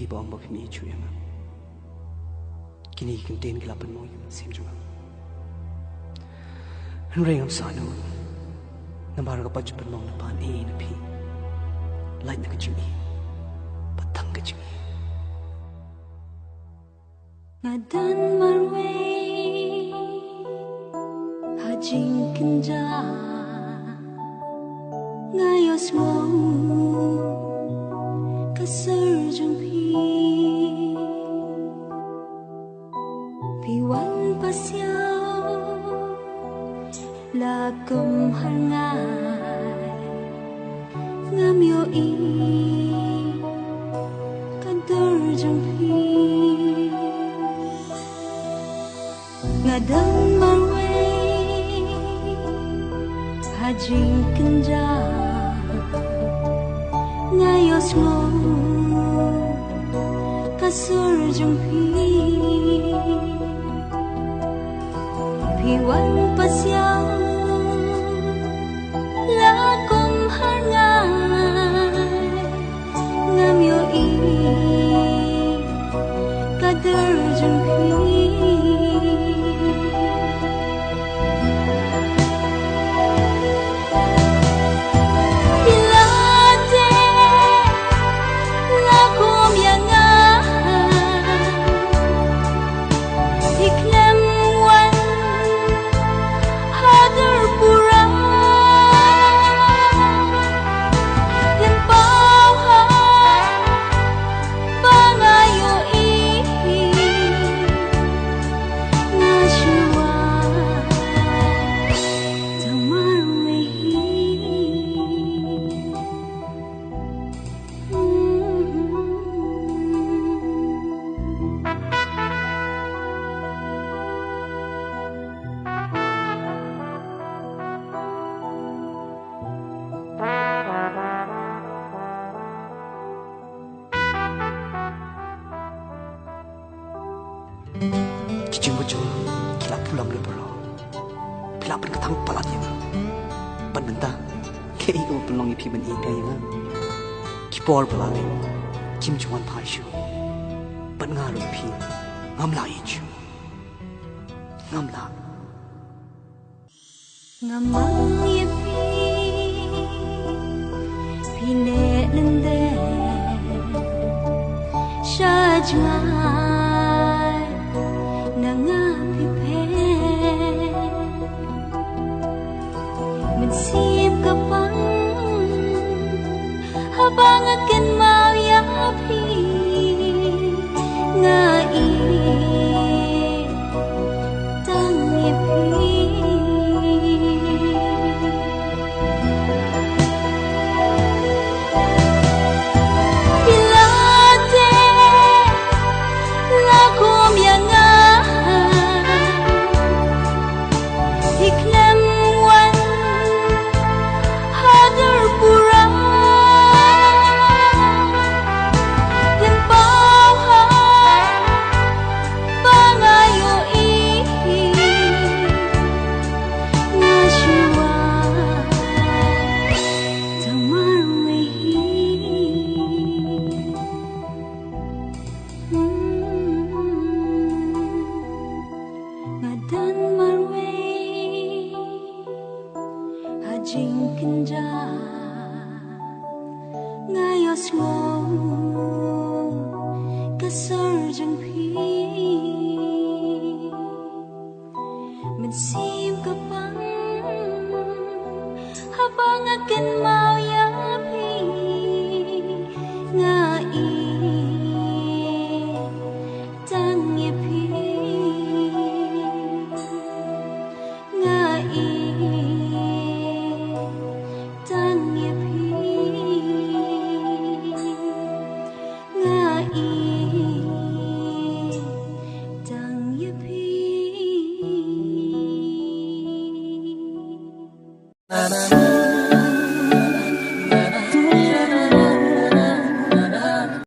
bom bọc mi chui mà kini contain cái lapan moi xem chung anh reng am sa no nambar ka pach pan mong na pan e na pi lại na ka chung e patang ka chung e ngadan marwe hajing kinja ngayos mo kasar jung piwan pasyaw lakum hangai ngamyo i kadar jung ngadang marwe hajing kinja ngayos mo kasur jung piwan pasyaw lakum hangai ngamyo i kadar jung Cicing bocor, kilap pulang le bolo. Kilap pen ketang palat yang. Pan benta, kei ko pelong ipi ben inga yang. Kipor pelale, kim cuman pasyu. Pan ngaru ipi, ngamla ichu. Ngamla. Ngamang ipi, pine lende, shajnga. Sip kapang habang akin mauyapi ngai tangipi pilate lakum yang Kinja ngayos mo kasar